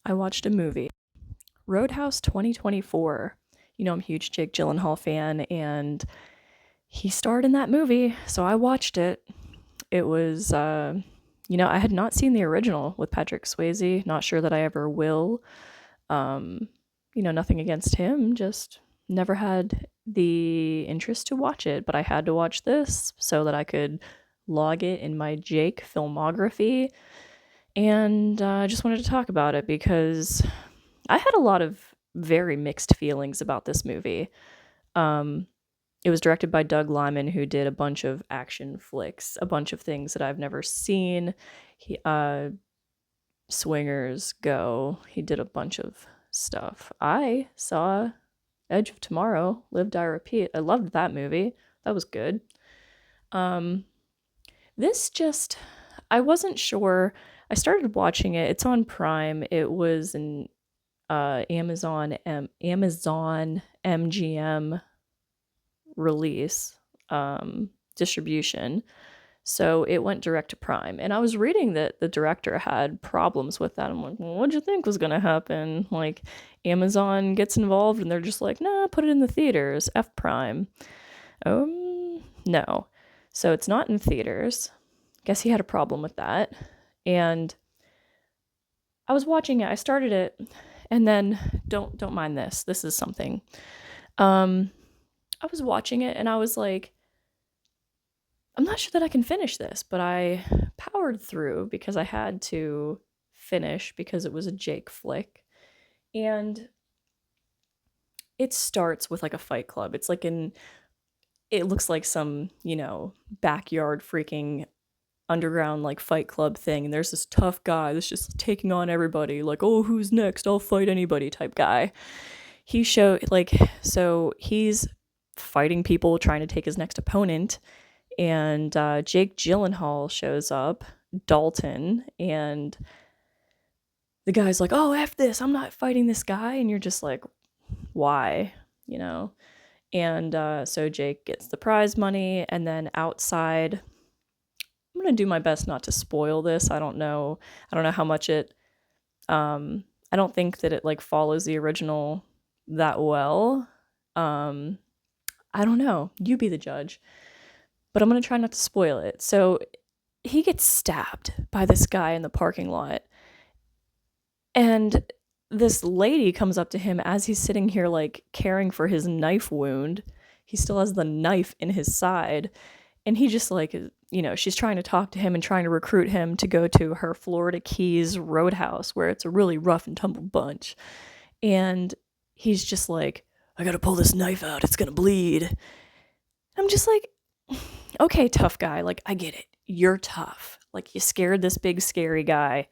I watched a movie, Roadhouse 2024. I'm a huge Jake Gyllenhaal fan, and he starred in that movie, so I watched it. It was, I had not seen the original with Patrick Swayze. Not sure that I ever will. Um, Nothing against him, just never had the interest to watch it, but I had to watch this so that I could log it in my Jake filmography. And I just wanted to talk about it because I had a lot of very mixed feelings about this movie. Um, it was directed by Doug Liman, who did a bunch of action flicks, a bunch of things that I've never seen. Swingers, Go. He did a bunch of stuff. I saw Edge of Tomorrow, Live, Die, Repeat. I loved that movie. That was good. Um, this just, I wasn't sure. I started watching it. It's on Prime. It was an Amazon MGM release distribution. So it went direct to Prime. And I was reading that the director had problems with that. I'm like, well, what'd you think was going to happen? Like, Amazon gets involved and they're just like, nah, put it in the theaters, F Prime. No. So it's not in theaters. Guess he had a problem with that. And I was watching it. I started it, and then don't mind this. This is something. I was watching it and I was like, I'm not sure that I can finish this, but I powered through because I had to finish because it was a Jake flick. And it starts with like a fight club. It looks like some, backyard freaking underground like fight club thing. And there's this tough guy that's just taking on everybody, like, oh, who's next? I'll fight anybody type guy. So he's fighting people trying to take his next opponent. And Jake Gyllenhaal shows up, Dalton, and the guy's like, oh, F this, I'm not fighting this guy. And you're just like, why? And so Jake gets the prize money, and then outside, I'm going to do my best not to spoil this. I don't know how much I don't think that it like follows the original that well. I don't know. You be the judge. But I'm going to try not to spoil it. So he gets stabbed by this guy in the parking lot. And this lady comes up to him as he's sitting here, like, caring for his knife wound. He still has the knife in his side. And he just, like, she's trying to talk to him and trying to recruit him to go to her Florida Keys Roadhouse, where it's a really rough and tumble bunch. And he's just like, I gotta pull this knife out. It's gonna bleed. I'm just like, okay, tough guy. Like, I get it. You're tough. Like, you scared this big, scary guy.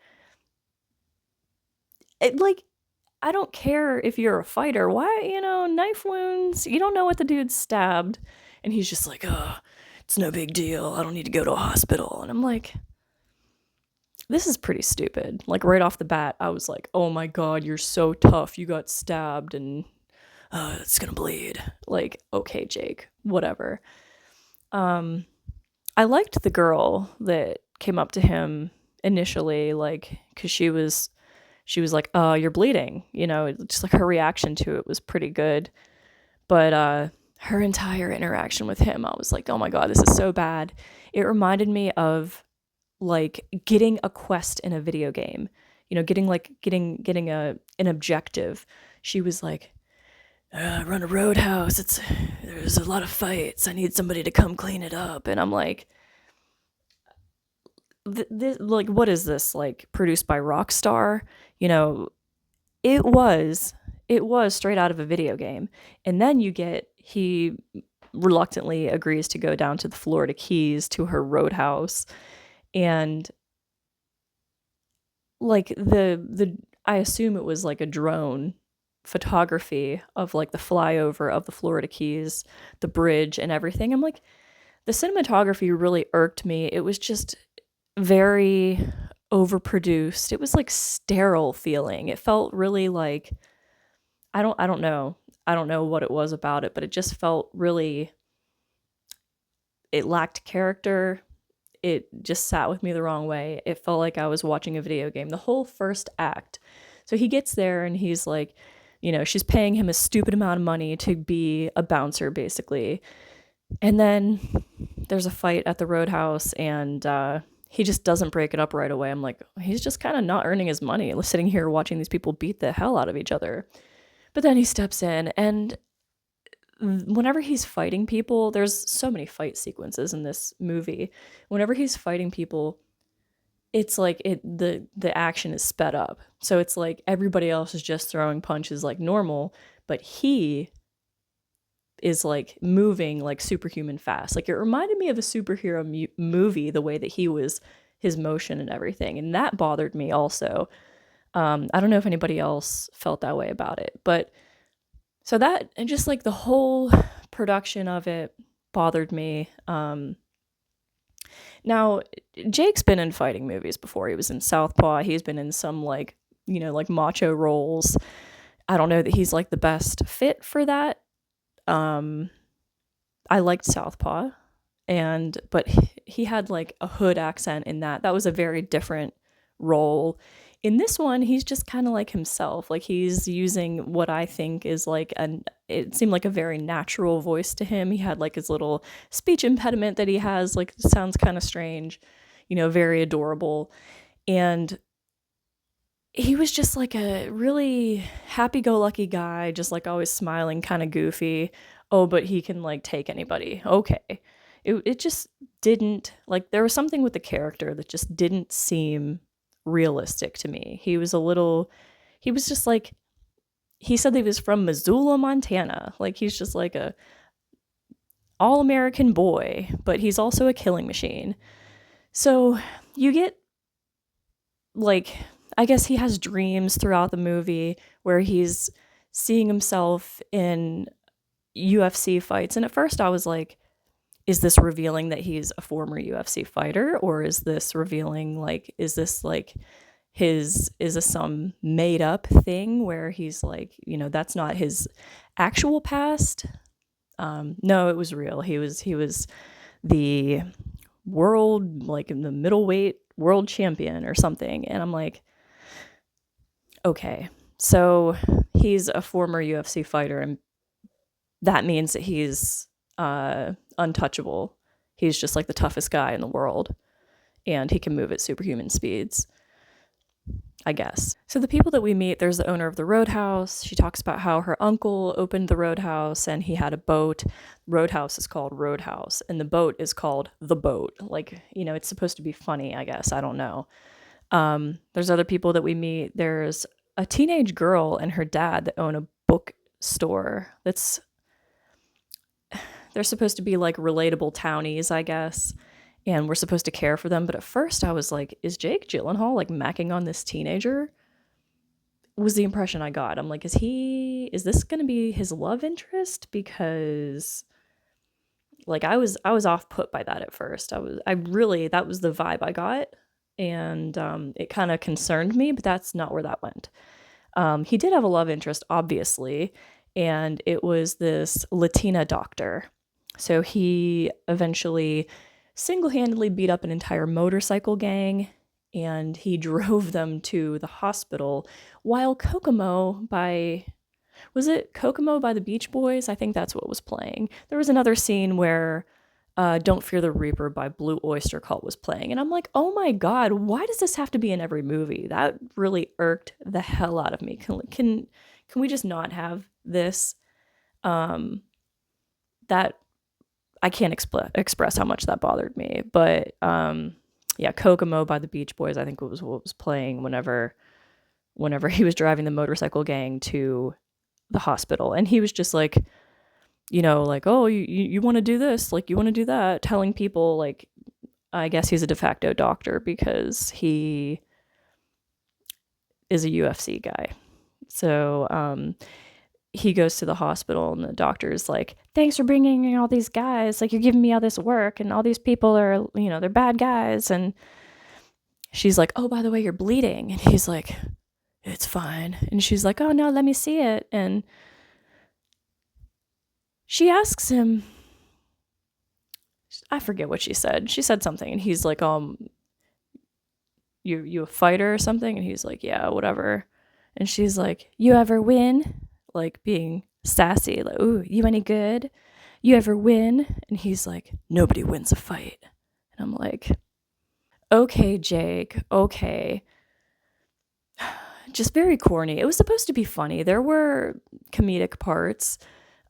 I don't care if you're a fighter. Why, knife wounds? You don't know what the dude stabbed. And he's just like, oh, it's no big deal. I don't need to go to a hospital. And I'm like, this is pretty stupid. Like, right off the bat, I was like, oh my God, you're so tough. You got stabbed and it's gonna bleed. Like, okay, Jake, whatever. I liked the girl that came up to him initially, like, because she was like, you're bleeding. Just like her reaction to it was pretty good. But her entire interaction with him, I was like, oh my God, this is so bad. It reminded me of like getting a quest in a video game, getting an objective. She was like, I run a roadhouse. There's a lot of fights. I need somebody to come clean it up. And I'm like, like, what is this? Like, produced by Rockstar? It was straight out of a video game. And then he reluctantly agrees to go down to the Florida Keys to her roadhouse. And like I assume it was like a drone photography of like the flyover of the Florida Keys, the bridge and everything. I'm like, the cinematography really irked me. It was just very overproduced. It was like sterile feeling. It felt really like, I don't know. I don't know what it was about it, but it just felt really, it lacked character. It just sat with me the wrong way. It felt like I was watching a video game. The whole first act So he gets there and he's like, she's paying him a stupid amount of money to be a bouncer, basically. And then there's a fight at the Roadhouse, and he just doesn't break it up right away. I'm like, he's just kind of not earning his money, sitting here watching these people beat the hell out of each other. But then he steps in, and whenever he's fighting people, there's so many fight sequences in this movie. Whenever he's fighting people, it's like the action is sped up. So it's like everybody else is just throwing punches like normal, but he is like moving like superhuman fast. Like it reminded me of a superhero movie, the way that he was, his motion and everything. And that bothered me also. I don't know if anybody else felt that way about it, but so that, and just like the whole production of it bothered me. Now, Jake's been in fighting movies before. He was in Southpaw. He's been in some like, like macho roles. I don't know that he's like the best fit for that. I liked Southpaw, but he had like a hood accent in that. That was a very different role. In this one, he's just kind of like himself. Like he's using what I think is like it seemed like a very natural voice to him. He had like his little speech impediment that he has, like sounds kind of strange, very adorable. And he was just like a really happy-go-lucky guy, just like always smiling, kind of goofy. Oh, but he can like take anybody. Okay. It just didn't, like, there was something with the character that just didn't seem realistic to me. He was just like, he said that he was from Missoula, Montana. Like he's just like a all-American boy, but he's also a killing machine. So you get like, I guess he has dreams throughout the movie where he's seeing himself in UFC fights. And at first I was like, is this revealing that he's a former UFC fighter? Or is this revealing like, is this some made up thing where he's like, that's not his actual past? No, it was real. He was the world, like in the middleweight world champion or something. And I'm like, okay, so he's a former UFC fighter, and that means that he's untouchable. He's just like the toughest guy in the world, and he can move at superhuman speeds, I guess. So the people that we meet, there's the owner of the Roadhouse. She talks about how her uncle opened the Roadhouse and he had a boat. Roadhouse is called Roadhouse, and the boat is called The Boat. Like, it's supposed to be funny, I guess. I don't know. There's other people that we meet. There's a teenage girl and her dad that own a bookstore. They're supposed to be like relatable townies, I guess, and we're supposed to care for them. But at first I was like, is Jake Gyllenhaal like macking on this teenager? Was the impression I got. I'm like, is this going to be his love interest? Because like I was off put by that at first. That was the vibe I got. And it kind of concerned me, but that's not where that went. He did have a love interest, obviously, and it was this Latina doctor. So he eventually single-handedly beat up an entire motorcycle gang, and he drove them to the hospital while Kokomo by the Beach Boys? I think that's what was playing. There was another scene where Don't Fear the Reaper by Blue Oyster Cult was playing. And I'm like, oh my God, why does this have to be in every movie? That really irked the hell out of me. Can we just not have this? That I can't express how much that bothered me. But yeah, Kokomo by the Beach Boys, I think was what was playing whenever he was driving the motorcycle gang to the hospital. And he was just like, like, oh, you want to do this, like, you want to do that, telling people, like, I guess he's a de facto doctor because he is a UFC guy. So he goes to the hospital and the doctor's like, thanks for bringing in all these guys. Like, you're giving me all this work and all these people are, they're bad guys. And she's like, oh, by the way, you're bleeding. And he's like, it's fine. And she's like, oh, no, let me see it. And she asks him, I forget what she said. She said something, and he's like, you a fighter or something? And he's like, yeah, whatever. And she's like, "You ever win?" Like being sassy, like, "Ooh, you any good? You ever win?" And he's like, "Nobody wins a fight." And I'm like, "Okay, Jake, okay." Just very corny. It was supposed to be funny. There were comedic parts.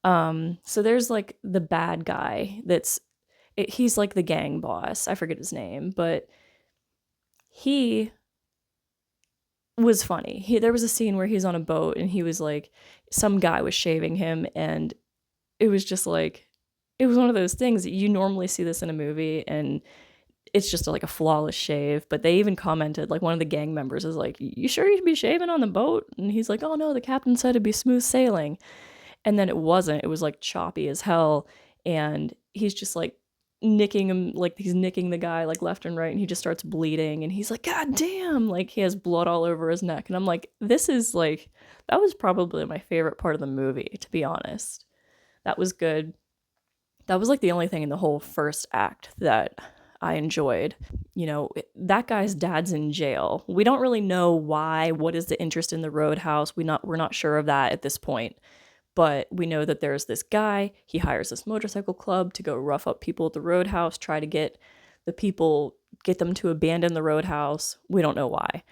So there's like the bad guy he's like the gang boss. I forget his name, but he was funny. There was a scene where he's on a boat and he was like, some guy was shaving him, and it was just like, it was one of those things that you normally see this in a movie and it's just like a flawless shave. But they even commented, like one of the gang members is like, "You sure you'd be shaving on the boat?" And he's like, "Oh no, the captain said it'd be smooth sailing." And then it wasn't. It was like choppy as hell. And he's just like nicking him, like he's nicking the guy like left and right, and he just starts bleeding. And he's like, "God damn!" Like he has blood all over his neck. And I'm like, this is like, that was probably my favorite part of the movie, to be honest. That was good. That was like the only thing in the whole first act that I enjoyed. You know, that guy's dad's in jail. We don't really know why. What is the interest in the Roadhouse? We're not sure of that at this point. But we know that there's this guy. He hires this motorcycle club to go rough up people at the Roadhouse, try to get them to abandon the Roadhouse. We don't know why.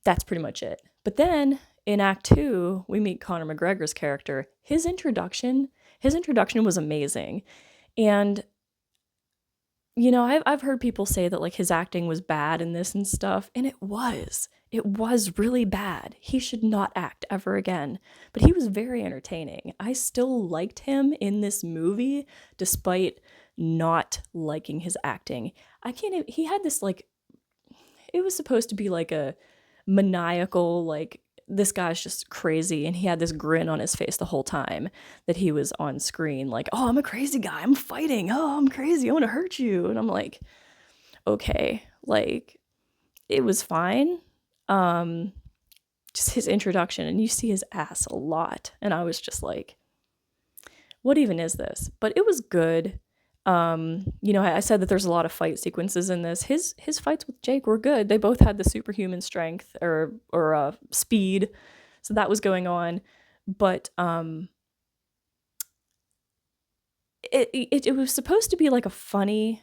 That's pretty much it. But then in Act 2, we meet Conor McGregor's character. His introduction was amazing. And you know, I've heard people say that like his acting was bad in this and stuff, and it was. It was really bad. He should not act ever again. But he was very entertaining. I still liked him in this movie despite not liking his acting. I can't even, he had this like, it was supposed to be like a maniacal, like, this guy's just crazy, and he had this grin on his face the whole time that he was on screen, like, "Oh, I'm a crazy guy, I'm fighting, oh, I'm crazy, I want to hurt you." And I'm like, okay, like, it was fine. um just his introduction, and you see his ass a lot, and I was just like, what even is this? But it was good. You know, I said that there's a lot of fight sequences in this. His fights with Jake were good. They both had the superhuman strength or speed, so that was going on. But it was supposed to be like a funny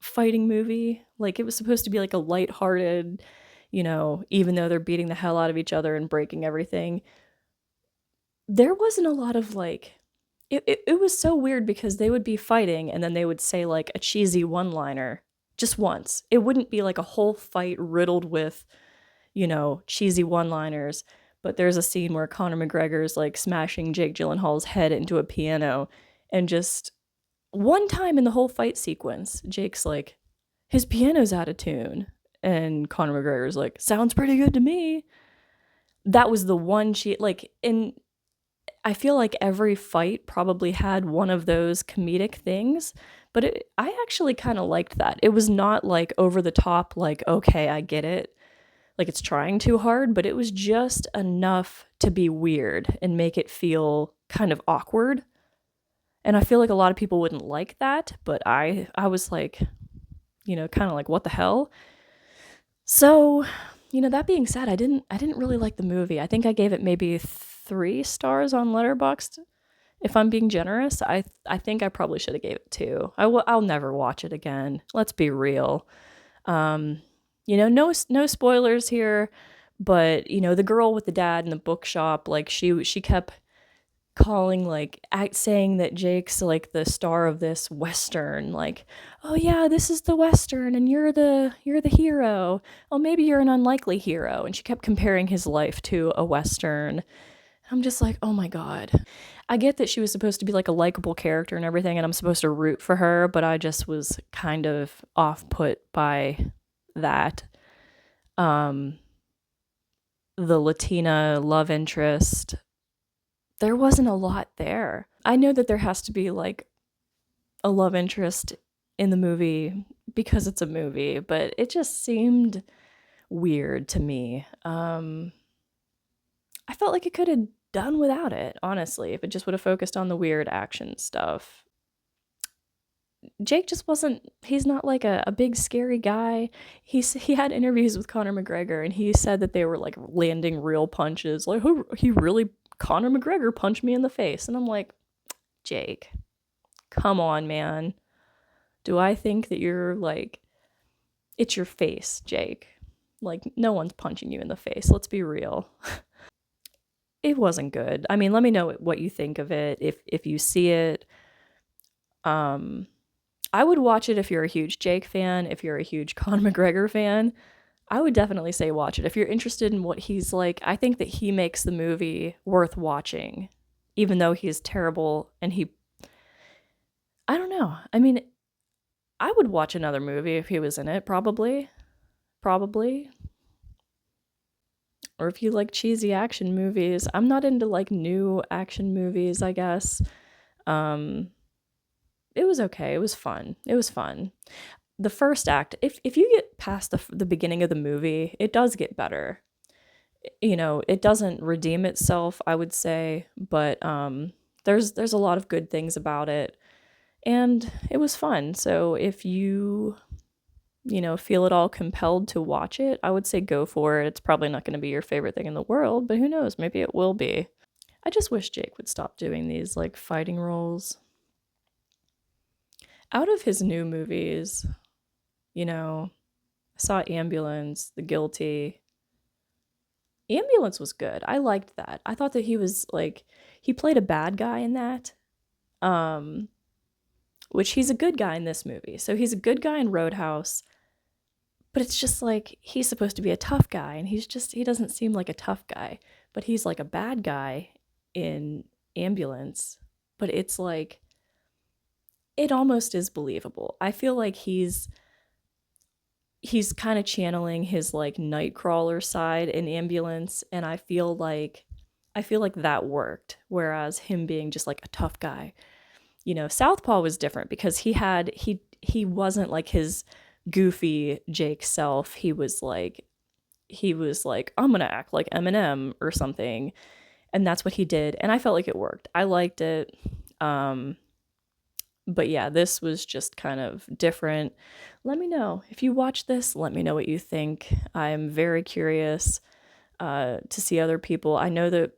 fighting movie. Like it was supposed to be like a lighthearted, you know, even though they're beating the hell out of each other and breaking everything. There wasn't a lot of like, it was so weird because they would be fighting and then they would say like a cheesy one-liner just once. It wouldn't be like a whole fight riddled with, you know, cheesy one-liners. But there's a scene where Conor McGregor is like smashing Jake Gyllenhaal's head into a piano, and just one time in the whole fight sequence, Jake's like, "His piano's out of tune." And Conor McGregor's like, "Sounds pretty good to me." That was the one like, and I feel like every fight probably had one of those comedic things, but I actually kind of liked that. It was not like over the top, like, okay, I get it. Like it's trying too hard, but it was just enough to be weird and make it feel kind of awkward. And I feel like a lot of people wouldn't like that, but I was like, you know, kind of like, what the hell? So, you know, that being said, I didn't really like the movie. I think I gave it maybe 3 stars on Letterboxd. If I'm being generous, I think I probably should have gave it 2. I'll never watch it again. Let's be real. Um, you know, no spoilers here, but you know, the girl with the dad in the bookshop, like she kept calling like saying that Jake's like the star of this western, like, "Oh yeah, this is the western and you're the hero. Oh, maybe you're an unlikely hero." And she kept comparing his life to a western. I'm just like, "Oh my god." I get that she was supposed to be like a likable character and everything, and I'm supposed to root for her, but I just was kind of off put by that. Um the Latina love interest, there wasn't a lot there. I know that there has to be like a love interest in the movie because it's a movie, but it just seemed weird to me. I felt like it could have done without it, honestly, if it just would have focused on the weird action stuff. Jake just wasn't, he's not like a big scary guy. He had interviews with Conor McGregor and he said that they were like landing real punches. Like, he really, Conor McGregor punched me in the face. And I'm like, Jake, come on, man. Do I think that you're like, it's your face, Jake? Like, no one's punching you in the face. Let's be real. It wasn't good. I mean, let me know what you think of it. If you see it, I would watch it if you're a huge Jake fan. If you're a huge Conor McGregor fan, I would definitely say watch it. If you're interested in what he's like, I think that he makes the movie worth watching, even though he's terrible and I don't know. I mean, I would watch another movie if he was in it, probably. Probably. Or if you like cheesy action movies. I'm not into like new action movies, I guess. Um it was okay. It was fun. It was fun. The first act, if you get past the beginning of the movie, it does get better. You know, it doesn't redeem itself, I would say, but there's a lot of good things about it, and it was fun. So if you know, feel at all compelled to watch it, I would say go for it. It's probably not going to be your favorite thing in the world, but who knows? Maybe it will be. I just wish Jake would stop doing these like fighting roles. Out of his new movies, you know, I saw Ambulance, The Guilty. Ambulance was good. I liked that. I thought that he was like, he played a bad guy in that. Um which he's a good guy in this movie. So he's a good guy in Roadhouse, but it's just like he's supposed to be a tough guy and he doesn't seem like a tough guy, but he's like a bad guy in Ambulance, but it's like it almost is believable. I feel like he's kind of channeling his like Nightcrawler side in Ambulance, and I feel like that worked, whereas him being just like a tough guy. You know, Southpaw was different because he wasn't like his goofy Jake self. He was like I'm going to act like Eminem or something, and that's what he did, and I felt like it worked. I liked it. Um but yeah, this was just kind of different. Let me know if you watch this. Let me know what you think. I'm very curious to see other people. I know that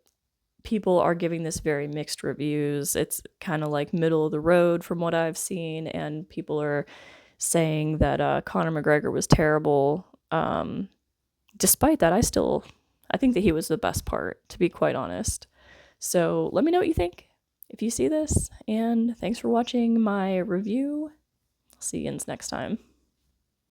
people are giving this very mixed reviews. It's kind of like middle of the road from what I've seen, and people are saying that Conor McGregor was terrible. Despite that, I think that he was the best part, to be quite honest. So let me know what you think if you see this, and thanks for watching my review. I'll see you next time.